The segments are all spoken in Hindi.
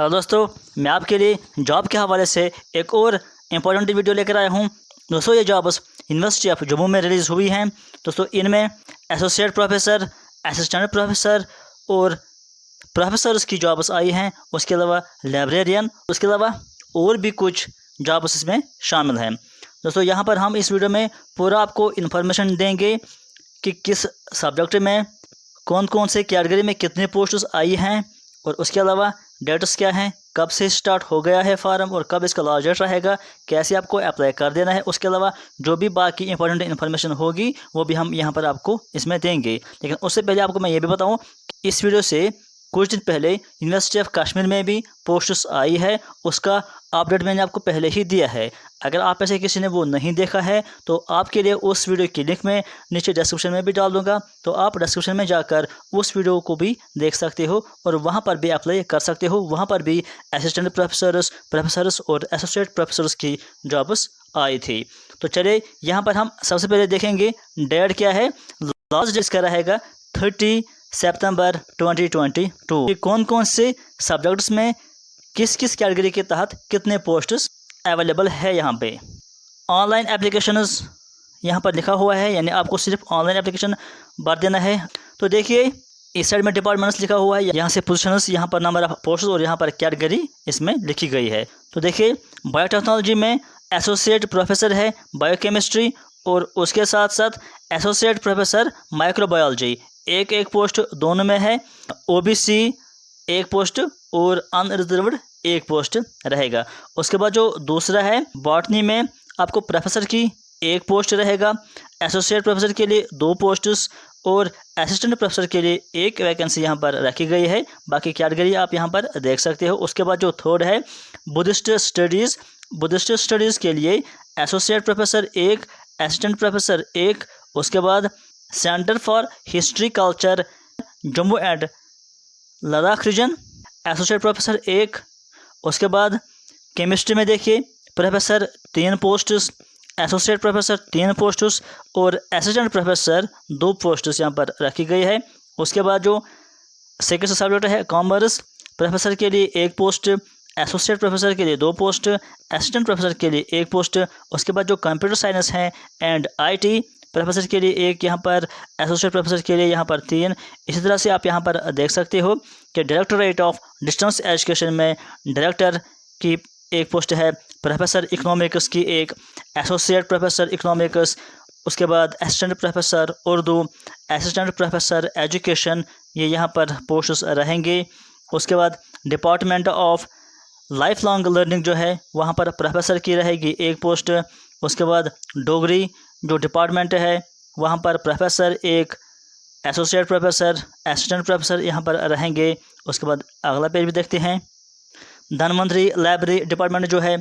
हेलो दोस्तों, मैं आपके लिए जॉब के हवाले से एक और इम्पोर्टेंट वीडियो लेकर आया हूं। दोस्तों, ये जॉब्स यूनिवर्सिटी ऑफ जम्मू में रिलीज़ हुई हैं। दोस्तों, इनमें एसोसिएट प्रोफेसर, असिस्टेंट प्रोफेसर और प्रोफेसर्स की जॉब्स आई हैं। उसके अलावा लाइब्रेरियन, उसके अलावा और भी कुछ जॉब्स इसमें शामिल हैं। दोस्तों, यहाँ पर हम इस वीडियो में पूरा आपको इन्फॉर्मेशन देंगे कि किस सब्जेक्ट में कौन कौन से कैटेगरी में कितने पोस्ट्स आई हैं, और उसके अलावा डेट्स क्या हैं, कब से स्टार्ट हो गया है फार्म और कब इसका लास्ट डेट रहेगा, कैसे आपको अप्लाई कर देना है। उसके अलावा जो भी बाकी इंपॉर्टेंट इन्फॉर्मेशन होगी वो भी हम यहाँ पर आपको इसमें देंगे। लेकिन उससे पहले आपको मैं ये भी बताऊँ कि इस वीडियो से कुछ दिन पहले यूनिवर्सिटी ऑफ कश्मीर में भी पोस्ट्स आई है, उसका अपडेट मैंने आपको पहले ही दिया है। अगर आप में से किसी ने वो नहीं देखा है तो आपके लिए उस वीडियो की लिंक मैं नीचे डिस्क्रिप्शन में भी डाल दूंगा, तो आप डिस्क्रिप्शन में जाकर उस वीडियो को भी देख सकते हो और वहाँ पर भी अप्लाई कर सकते हो। वहाँ पर भी असिस्टेंट प्रोफेसर्स और एसोसिएट प्रोफेसर्स की जॉब्स आई थी। तो चलिए यहाँ पर हम सबसे पहले देखेंगे डेट क्या है। लास्ट डेट इसका रहेगा 30 सितंबर 2022। कि कौन कौन से सब्जेक्ट्स में किस किस कैटेगरी के तहत कितने पोस्ट्स अवेलेबल है। यहाँ पे ऑनलाइन एप्लीकेशंस यहाँ पर लिखा हुआ है, यानी आपको सिर्फ ऑनलाइन एप्लीकेशन भर देना है। तो देखिए इस साइड में डिपार्टमेंट्स लिखा हुआ है, यहाँ से पोजीशंस, यहाँ पर नंबर ऑफ पोस्ट्स और यहाँ पर कैटेगरी इसमें लिखी गई है। तो देखिए बायोटेक्नोलॉजी में एसोसिएट प्रोफेसर है बायोकेमिस्ट्री, और उसके साथ साथ एसोसिएट प्रोफेसर माइक्रोबायोलॉजी, एक एक पोस्ट दोनों में है। ओबीसी एक पोस्ट और अनरिजर्व्ड एक पोस्ट रहेगा। उसके बाद जो दूसरा है बॉटनी में आपको प्रोफेसर की एक पोस्ट रहेगा, एसोसिएट प्रोफेसर के लिए 2 पोस्ट्स और असिस्टेंट प्रोफेसर के लिए एक वैकेंसी यहाँ पर रखी गई है। बाकी कैटेगरी आप यहाँ पर देख सकते हो। उसके बाद जो थर्ड है बुद्धिस्ट स्टडीज़ के लिए एसोसिएट प्रोफेसर एक, असिस्टेंट प्रोफेसर एक। उसके बाद centre for history culture Jammu and Ladakh region, associate professor एक। उसके बाद केमिस्ट्री में देखिए professor 3 posts, associate professor 3 posts और असिस्टेंट प्रोफेसर 2 पोस्ट्स यहाँ पर रखी गई है। उसके बाद जो सेकेंड सब्जेक्ट है कॉमर्स, प्रोफेसर के लिए 1 पोस्ट, एसोसिएट प्रोफेसर के लिए 2 पोस्ट, असिस्टेंट प्रोफेसर के लिए 1 पोस्ट। उसके बाद जो कंप्यूटर साइंस है एंड आईटी, प्रोफेसर के लिए 1 यहाँ पर, एसोसिएट प्रोफेसर के लिए यहाँ पर 3। इसी तरह से आप यहाँ पर देख सकते हो कि डायरेक्टरेट ऑफ डिस्टेंस एजुकेशन में डायरेक्टर की 1 पोस्ट है, प्रोफेसर इकोनॉमिक्स की 1, एसोसिएट प्रोफेसर इकोनॉमिक्स। उसके बाद assistant professor Urdu, assistant professor education, ये यहाँ पर पोस्ट्स रहेंगे। उसके बाद department of life long learning जो है वहाँ पर प्रोफेसर की रहेगी 1 पोस्ट। उसके बाद डोगरी जो डिपार्टमेंट है वहाँ पर professor 1, associate professor, assistant professor यहाँ पर रहेंगे। उसके बाद अगला पेज भी देखते हैं। धनवंतरी लाइब्रेरी डिपार्टमेंट जो है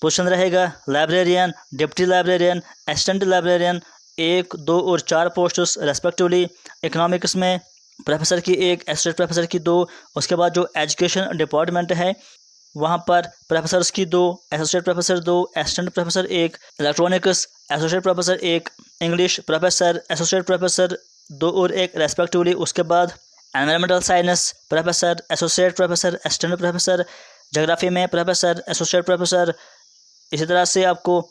पोजीशन रहेगा librarian, deputy librarian, assistant librarian, 1, 2 और 4 पोस्ट्स रेस्पेक्टिवली। इकोनॉमिक्स में प्रोफेसर की 1, एसोसिएट प्रोफेसर की 2। उसके बाद जो एजुकेशन डिपार्टमेंट है वहाँ पर प्रोफेसर्स की 2, associate professor 2, assistant professor 1, electronics associate professor 1, English professor associate professor 2 और 1 रेस्पेक्टिवली। उसके बाद environmental science professor, associate professor, assistant professor, geography में प्रोफेसर, एसोसिएट प्रोफेसर। इसी तरह से आपको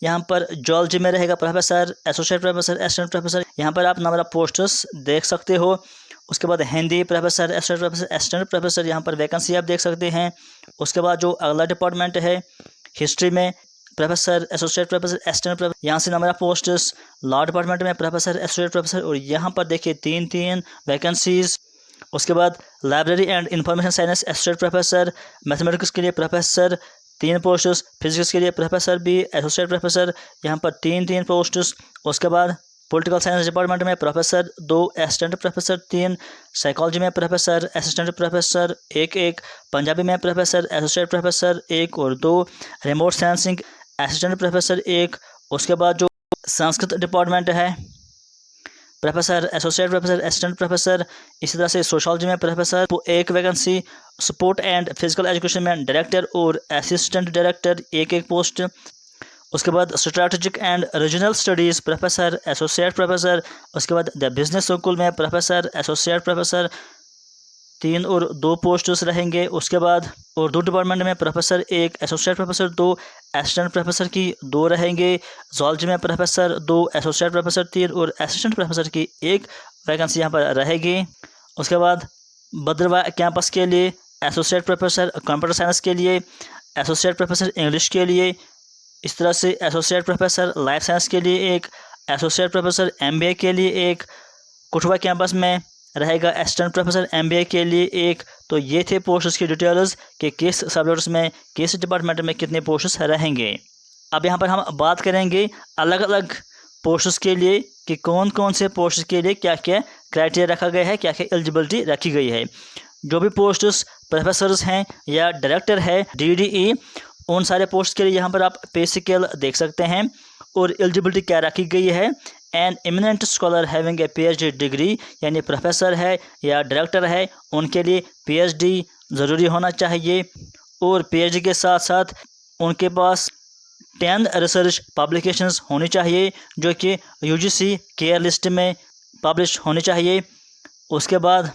यहाँ पर जूलॉजी में रहेगा professor, associate professor, assistant professor. यहाँ पर आप नंबर ऑफ पोस्ट्स देख सकते हो। उसके बाद Hindi professor, associate professor, assistant professor, यहाँ पर वैकेंसी आप देख सकते हैं। उसके बाद जो अगला डिपार्टमेंट है हिस्ट्री में professor, associate professor, assistant professor, यहाँ से number of posts. Law department में प्रोफेसर, एसोसिएट प्रोफेसर, और यहाँ पर देखिए 3 वैकेंसीज। उसके बाद library and information science associate professor, mathematics के लिए प्रोफेसर 3 पोस्ट्स, फिजिक्स के लिए प्रोफेसर भी एसोसिएट प्रोफेसर, यहाँ पर 3 पोस्ट्स। उसके बाद पॉलिटिकल साइंस डिपार्टमेंट में प्रोफेसर 2, असिस्टेंट प्रोफेसर 3, साइकोलॉजी में प्रोफेसर, असिस्टेंट प्रोफेसर 1, पंजाबी में प्रोफेसर, एसोसिएट प्रोफेसर 1 और 2, रिमोट सेंसिंग असिस्टेंट प्रोफेसर 1। उसके बाद जो संस्कृत डिपार्टमेंट है professor, associate professor, assistant professor. इसी तरह से सोशोलॉजी में professor 1 vacancy, sport and physical education में डायरेक्टर और असिस्टेंट डायरेक्टर 1 पोस्ट। उसके बाद strategic and regional studies professor, associate professor. उसके बाद द बिजनेस स्कूल में प्रोफेसर, एसोसिएट प्रोफेसर 3 और 2 पोस्ट्स रहेंगे। उसके बाद उर्दू डिपार्टमेंट में professor 1, associate professor 2, assistant professor की 2 रहेंगे। जूलॉजी में प्रोफेसर 2, एसोसिएट प्रोफेसर 3 और असिस्टेंट प्रोफेसर की 1 वैकेंसी यहाँ पर रहेगी। उसके बाद भद्रवाह कैंपस के लिए एसोसिएट प्रोफेसर कंप्यूटर साइंस के लिए, एसोसिएट प्रोफेसर इंग्लिश के लिए, इस तरह से एसोसिएट प्रोफेसर लाइफ साइंस के लिए 1, एसोसिएट प्रोफेसर MBA के लिए 1, कठुआ कैंपस में रहेगा असिस्टेंट प्रोफेसर MBA के लिए 1। तो ये थे पोस्ट्स की डिटेल्स कि किस सब्जेक्ट्स में किस डिपार्टमेंट में कितने पोस्ट्स रहेंगे। अब यहाँ पर हम बात करेंगे अलग अलग पोस्ट्स के लिए कि कौन कौन से पोस्ट्स के लिए क्या क्या क्राइटेरिया रखा गया है, क्या क्या एलिजिबिलिटी रखी गई है। जो भी पोस्ट्स प्रोफेसर्स हैं या डायरेक्टर है DDE, उन सारे पोस्ट के लिए यहाँ पर आप पे स्केल देख सकते हैं। और एलिजिबिलिटी क्या रखी गई है, an eminent scholar having a PhD degree, यानी प्रोफेसर है या डायरेक्टर है उनके लिए PhD ज़रूरी होना चाहिए। और PhD के साथ साथ उनके पास 10 रिसर्च पब्लिकेशंस होनी चाहिए जो कि UGC केयर लिस्ट में पब्लिश होनी चाहिए। उसके बाद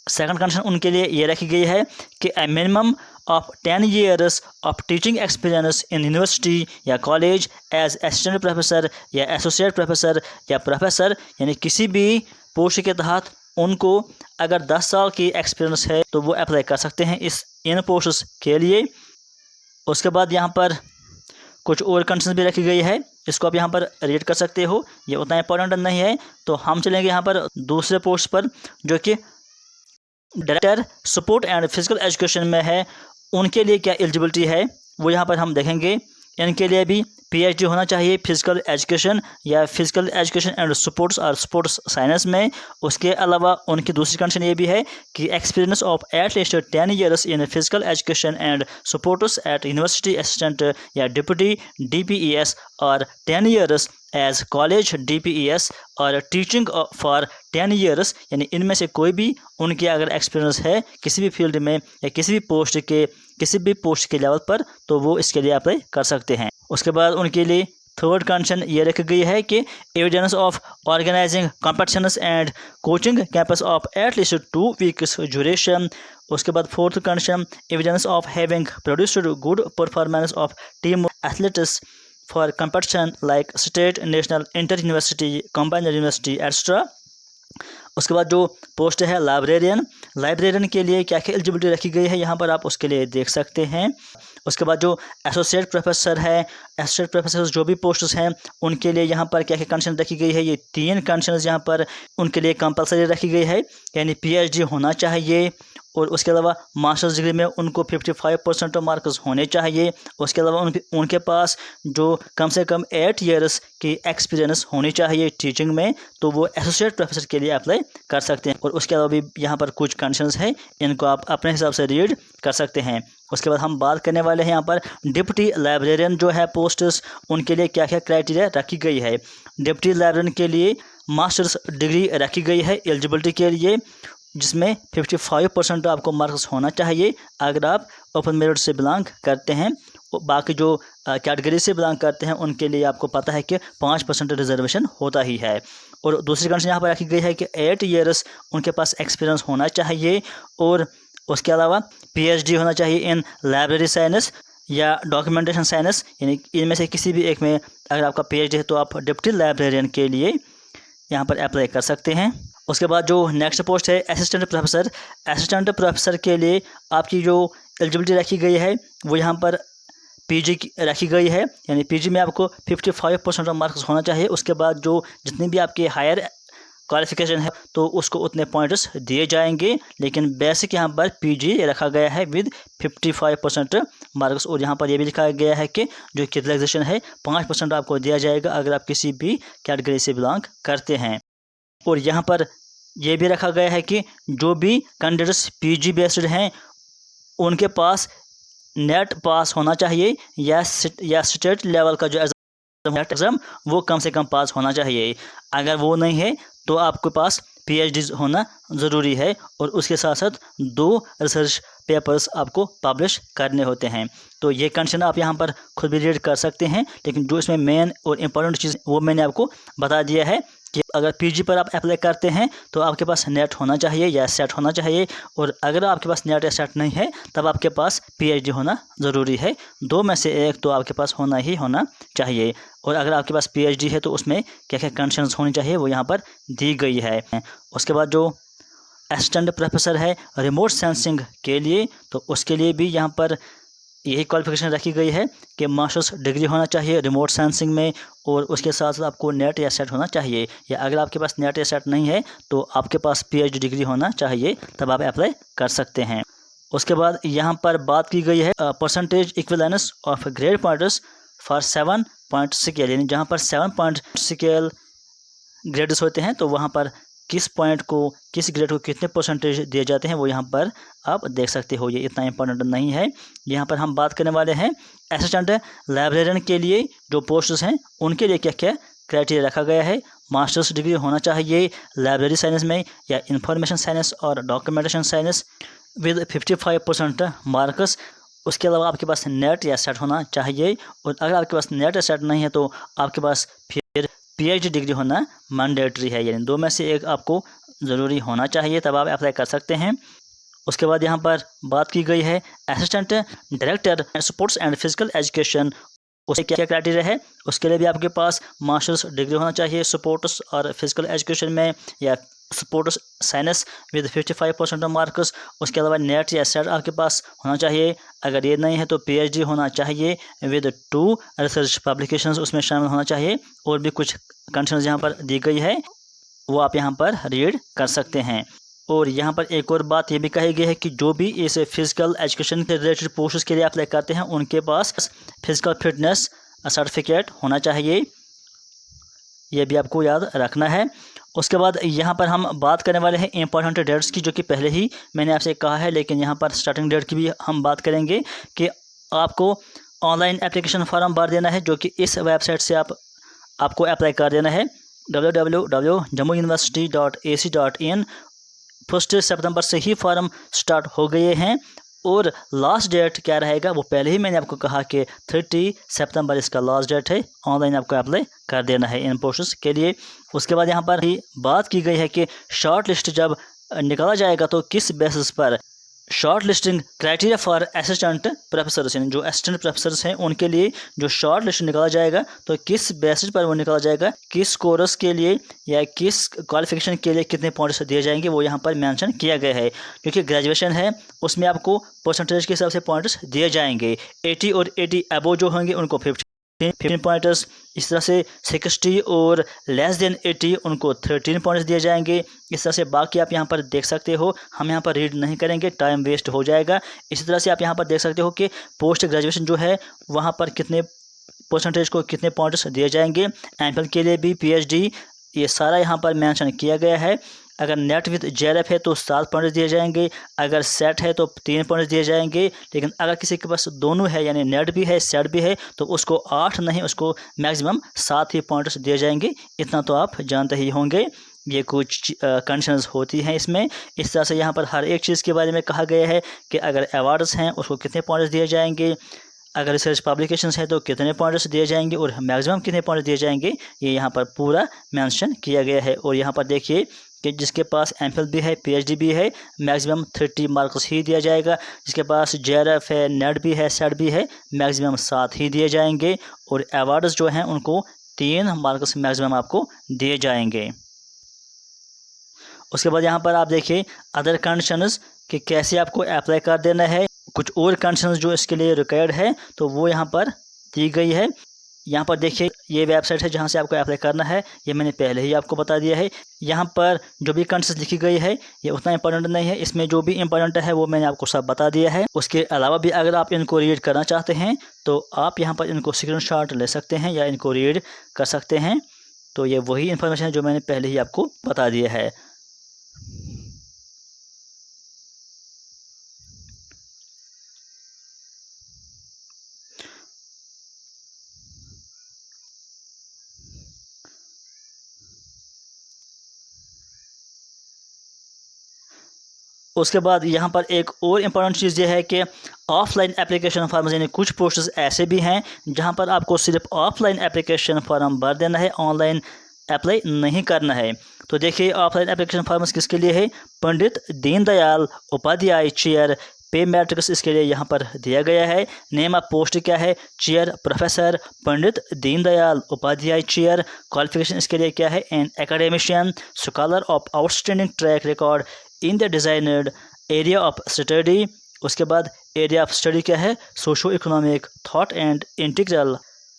सेकंड कंडीशन उनके लिए ये रखी गई है कि ए minimum of 10 years of teaching experience in university या कॉलेज एज असिस्टेंट प्रोफेसर या एसोसिएट प्रोफेसर या प्रोफेसर, यानी किसी भी पोस्ट के तहत उनको अगर 10 साल की एक्सपीरियंस है तो वो अप्लाई कर सकते हैं इन पोस्ट्स के लिए। उसके बाद यहाँ पर कुछ और कंडीशन भी रखी गई है, इसको आप यहाँ पर रीड कर सकते हो, ये उतना इंपॉर्टेंट नहीं है। तो हम चलेंगे यहाँ पर दूसरे पोस्ट पर जो कि director support and physical education में है। उनके लिए क्या एलिजिबिलिटी है वो यहाँ पर हम देखेंगे। इनके लिए भी PhD होना चाहिए फिजिकल एजुकेशन या फिजिकल एजुकेशन एंड स्पोर्ट्स और स्पोर्ट्स साइंस में। उसके अलावा उनकी दूसरी कंडीशन ये भी है कि experience of at least 10 years in physical education and sports at university assistant या डिप्टी DPES और 10 years एज कॉलेज DPES और टीचिंग फॉर 10 years, यानी इनमें से कोई भी उनके अगर एक्सपीरियंस है किसी भी फील्ड में या किसी भी पोस्ट के लेवल पर तो वो इसके लिए अप्लाई कर सकते हैं। उसके बाद उनके लिए थर्ड कंडीशन ये रखी गई है कि evidence of organising competitions and coaching camps of at least 2 weeks duration. उसके बाद fourth condition evidence of having produced good performance of team athletics for competition like state, national, inter university, combined university etc. उसके बाद जो पोस्ट है लाइब्रेरियन के लिए क्या क्या एलिजिबिलिटी रखी गई है यहाँ पर आप उसके लिए देख सकते हैं। उसके बाद जो एसोसिएट प्रोफेसर है, एसोसिएट प्रोफेसर जो भी पोस्ट्स हैं उनके लिए यहाँ पर क्या क्या कंडीशन रखी गई है, ये 3 कंडीशंस यहाँ पर उनके लिए कंपलसरी रखी गई है, यानी PhD होना चाहिए। और उसके अलावा मास्टर्स डिग्री में उनको 55% मार्क्स होने चाहिए। उसके अलावा उनके पास जो कम से कम 8 years की एक्सपीरियंस होनी चाहिए टीचिंग में, तो वो एसोसिएट प्रोफेसर के लिए अप्लाई कर सकते हैं। और उसके अलावा भी यहाँ पर कुछ कंडीशंस हैं, इनको आप अपने हिसाब से रीड कर सकते हैं। उसके बाद हम बात करने वाले हैं यहाँ पर डिप्टी लाइब्रेरियन जो है पोस्ट्स, उनके लिए क्या क्या क्राइटेरिया रखी गई है। डिप्टी लाइब्रेरियन के लिए मास्टर्स डिग्री रखी गई है एलिजिबिलिटी के लिए, जिसमें 55% आपको मार्क्स होना चाहिए अगर आप ओपन मेरिट से बिलोंग करते हैं। बाकी जो कैटेगरी से बिलोंग करते हैं उनके लिए आपको पता है कि 5% रिजर्वेशन होता ही है। और दूसरी कंडीशन यहाँ पर रखी गई है कि 8 years उनके पास एक्सपीरियंस होना चाहिए। और उसके अलावा PhD होना चाहिए इन लाइब्रेरी साइंस या डॉक्यूमेंटेशन साइंस, यानी इनमें से किसी भी एक में अगर आपका PhD है तो आप डिप्टी लाइब्रेरियन के लिए यहाँ पर अप्लाई कर सकते हैं। उसके बाद जो नेक्स्ट पोस्ट है असिस्टेंट प्रोफेसर के लिए आपकी जो एलिजिबिलिटी रखी गई है वो यहाँ पर PG रखी गई है, यानी PG में आपको 55% मार्क्स होना चाहिए। उसके बाद जो जितनी भी आपकी हायर क्वालिफिकेशन है तो उसको उतने पॉइंट्स दिए जाएंगे, लेकिन बेसिक यहाँ पर PG रखा गया है विद 55% मार्क्स। और यहाँ पर यह भी लिखा गया है कि जो रिलैक्सेशन है 5% आपको दिया जाएगा अगर आप किसी भी कैटेगरी से बिलोंग करते हैं। और यहाँ पर यह भी रखा गया है कि जो भी कैंडिडेट्स PG बेस्ड हैं उनके पास नेट पास होना चाहिए या स्टेट लेवल का जो एग्ज़ाम वो कम से कम पास होना चाहिए। अगर वो नहीं है तो आपके पास PhD होना ज़रूरी है। और उसके साथ साथ 2 रिसर्च पेपर्स आपको पब्लिश करने होते हैं। तो ये कंडीशन आप यहाँ पर खुद भी रीड कर सकते हैं, लेकिन जो इसमें मेन और इम्पॉर्टेंट चीज़ वो मैंने आपको बता दिया है कि अगर पीजी पर आप अप्लाई करते हैं तो आपके पास नेट होना चाहिए या सेट होना चाहिए, और अगर आपके पास नेट या सेट नहीं है तब आपके पास पीएचडी होना ज़रूरी है। दो में से एक तो आपके पास होना ही होना चाहिए। और अगर आपके पास पीएचडी है तो उसमें क्या क्या कंडीशंस होनी चाहिए वो यहाँ पर दी गई है। उसके बाद जो असिस्टेंट प्रोफेसर है रिमोट सेंसिंग के लिए, तो उसके लिए भी यहाँ पर यही क्वालिफिकेशन रखी गई है कि मास्टर्स डिग्री होना चाहिए रिमोट सेंसिंग में, और उसके साथ साथ आपको नेट या सेट होना चाहिए, या अगर आपके पास नेट या सेट नहीं है तो आपके पास पीएचडी डिग्री होना चाहिए, तब आप अप्लाई कर सकते हैं। उसके बाद यहाँ पर बात की गई है percentage equivalence of grade points for 7 point scale, यानी जहाँ पर 7 पॉइंट स्केल ग्रेड्स होते हैं तो वहाँ पर किस पॉइंट को किस ग्रेड को कितने परसेंटेज दिए जाते हैं वो यहाँ पर आप देख सकते हो। ये इतना इंपॉर्टेंट नहीं है। यहाँ पर हम बात करने वाले हैं असिस्टेंट लाइब्रेरियन के लिए जो पोस्ट्स हैं उनके लिए क्या क्या क्राइटेरिया रखा गया है। मास्टर्स डिग्री होना चाहिए लाइब्रेरी साइंस में या इंफॉर्मेशन साइंस और डॉक्यूमेंटेशन साइंस विद 55% मार्क्स। उसके अलावा आपके पास नेट या सेट होना चाहिए, और अगर आपके पास नेट या सेट नहीं है तो आपके पास फिर पीएचडी डिग्री होना मैंडेटरी है, यानी दो में से एक आपको ज़रूरी होना चाहिए, तब आप अप्लाई कर सकते हैं। उसके बाद यहाँ पर बात की गई है assistant director sports and physical education, उसे क्या क्या क्राइटेरिया है। उसके लिए भी आपके पास मास्टर्स डिग्री होना चाहिए स्पोर्ट्स और फिजिकल एजुकेशन में या स्पोर्ट्स साइंस विद 55% मार्क्स। उसके अलावा नेट या सेट आपके पास होना चाहिए, अगर ये नहीं है तो पीएचडी होना चाहिए विद 2 रिसर्च पब्लिकेशंस उसमें शामिल होना चाहिए। और भी कुछ कंडीशंस यहाँ पर दी गई है वो आप यहाँ पर रीड कर सकते हैं। और यहाँ पर एक और बात ये भी कही गई है कि जो भी इस फिजिकल एजुकेशन के रिलेटेड पोस्ट्स के लिए अप्लाई करते हैं उनके पास फिजिकल फिटनेस सर्टिफिकेट होना चाहिए, ये भी आपको याद रखना है। उसके बाद यहाँ पर हम बात करने वाले हैं इंपॉर्टेंट डेट्स की, जो कि पहले ही मैंने आपसे कहा है, लेकिन यहाँ पर स्टार्टिंग डेट की भी हम बात करेंगे कि आपको ऑनलाइन एप्लीकेशन फॉर्म भर देना है, जो कि इस वेबसाइट से आपको अप्लाई कर देना है www.jammuuniversity.ac.in। 1 सितंबर से ही फॉर्म स्टार्ट हो गए हैं, और लास्ट डेट क्या रहेगा वो पहले ही मैंने आपको कहा कि 30 सितंबर इसका लास्ट डेट है। ऑनलाइन आपको अप्लाई कर देना है इन पोस्ट्स के लिए। उसके बाद यहाँ पर ही बात की गई है कि शॉर्ट लिस्ट जब निकाला जाएगा तो किस बेसिस पर short listing criteria for assistant professors, यानी जो असिस्टेंट प्रोफेसर्स हैं उनके लिए जो शॉर्ट लिस्ट निकाला जाएगा तो किस बेसिस पर वो निकाला जाएगा, किस कोर्स के लिए या किस क्वालिफिकेशन के लिए कितने पॉइंट्स दिए जाएंगे वो यहाँ पर मेंशन किया गया है। क्योंकि ग्रेजुएशन है उसमें आपको परसेंटेज के हिसाब से पॉइंट्स दिए जाएंगे। 80 और 80 अबो जो होंगे उनको 15 पॉइंट्स, इस तरह से 60 और लेस देन 80 उनको 13 पॉइंट्स दिए जाएंगे। इस तरह से बाकी आप यहाँ पर देख सकते हो, हम यहाँ पर रीड नहीं करेंगे, टाइम वेस्ट हो जाएगा। इसी तरह से आप यहाँ पर देख सकते हो कि पोस्ट ग्रेजुएशन जो है वहाँ पर कितने परसेंटेज को कितने पॉइंट्स दिए जाएंगे। एमफिल के लिए भी पीएचडी ये सारा यहाँ पर मेंशन किया गया है। अगर नेट विद जेआरएफ है तो 7 पॉइंट्स दिए जाएंगे, अगर सेट है तो 3 पॉइंट्स दिए जाएंगे। लेकिन अगर किसी के पास दोनों है यानी नेट भी है सेट भी है तो उसको 8 नहीं उसको मैक्सिमम 7 ही पॉइंट्स दिए जाएंगे। इतना तो आप जानते ही होंगे, ये कुछ कंडीशंस होती हैं इसमें। इस तरह से यहाँ पर हर एक चीज़ के बारे में कहा गया है कि अगर अवार्ड्स हैं उसको कितने पॉइंट्स दिए जाएंगे, अगर रिसर्च पब्लिकेशंस है तो कितने पॉइंट्स दिए जाएंगे और मैक्सिमम कितने पॉइंट्स दिए जाएंगे, ये यहाँ पर पूरा मेंशन किया गया है। और यहाँ पर देखिए कि जिसके पास एमफिल भी है पीएचडी भी है मैक्सिमम 30 मार्क्स ही दिया जाएगा, जिसके पास जेआरएफ है नेट भी है सेट भी है मैक्सिमम 7 ही दिए जाएंगे, और अवार्ड्स जो हैं उनको 3 मार्क्स मैक्सिमम आपको दिए जाएंगे। उसके बाद यहाँ पर आप देखिए अदर कंडीशंस कि कैसे आपको अप्लाई कर देना है। कुछ और कंडीशंस जो इसके लिए रिक्वायर्ड है तो वो यहाँ पर दी गई है। यहाँ पर देखिए ये वेबसाइट है जहाँ से आपको अप्लाई करना है, ये मैंने पहले ही आपको बता दिया है। यहाँ पर जो भी कंडीशंस लिखी गई है ये उतना इंपॉर्टेंट नहीं है, इसमें जो भी इंपॉर्टेंट है वो मैंने आपको सब बता दिया है। उसके अलावा भी अगर आप इनको रीड करना चाहते हैं तो आप यहाँ पर इनको स्क्रीनशॉट ले सकते हैं या इनको रीड कर सकते हैं। तो ये वही इन्फॉर्मेशन है जो मैंने पहले ही आपको बता दिया है। उसके बाद यहाँ पर एक और इम्पॉर्टेंट चीज़ ये है कि ऑफलाइन एप्लीकेशन फॉर्म, यानी कुछ पोस्ट्स ऐसे भी हैं जहाँ पर आपको सिर्फ ऑफलाइन एप्लीकेशन फॉर्म भर देना है, ऑनलाइन अप्लाई नहीं करना है। तो देखिए ऑफलाइन एप्लीकेशन फॉर्म्स किसके लिए है, पंडित दीनदयाल उपाध्याय चेयर, पे मैट्रिक्स इसके लिए यहाँ पर दिया गया है। नेम ऑफ पोस्ट क्या है, chair professor Pandit Deendayal Upadhyay chair. Qualification इसके लिए क्या है, an academician scholar of outstanding track record in the designed area of study. उसके बाद एरिया ऑफ स्टडी क्या है, socio economic thought and integral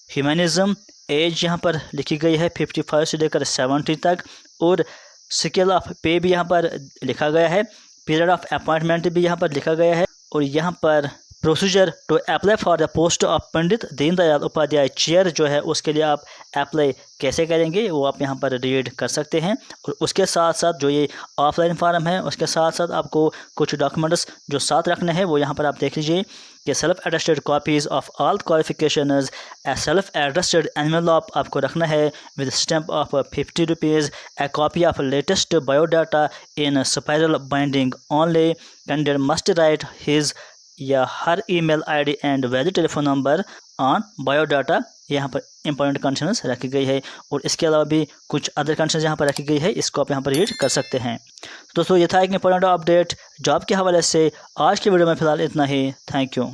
humanism. As यहाँ पर लिखी गई है 55 से लेकर 70 तक। और स्केल ऑफ पे भी यहाँ पर लिखा गया है। पीरियड ऑफ अपॉइंटमेंट भी यहाँ पर लिखा गया है। और यहाँ पर procedure to apply for the post of Pandit Deendayal Upadhyay chair जो है उसके लिए आप अप्लाई कैसे करेंगे वो आप यहाँ पर रीड कर सकते हैं। और उसके साथ साथ जो ये ऑफलाइन फॉर्म है उसके साथ साथ आपको कुछ डॉक्यूमेंट्स जो साथ रखने हैं वो यहाँ पर आप देख लीजिए कि self attested copies of all qualifications, self attested envelope आपको रखना है with stamp of 50 rupees, a copy of latest biodata in spiral binding only, candidate must write his या her email ID and valid telephone number on biodata. यहाँ पर इंपॉर्टेंट कंडीशंस रखी गई है। और इसके अलावा भी कुछ अदर कंडीशंस यहाँ पर रखी गई है, इसको आप यहाँ पर रीड कर सकते हैं। दोस्तों ये था एक इंपॉर्टेंट अपडेट जॉब के हवाले से। आज की वीडियो में फ़िलहाल इतना ही। Thank you.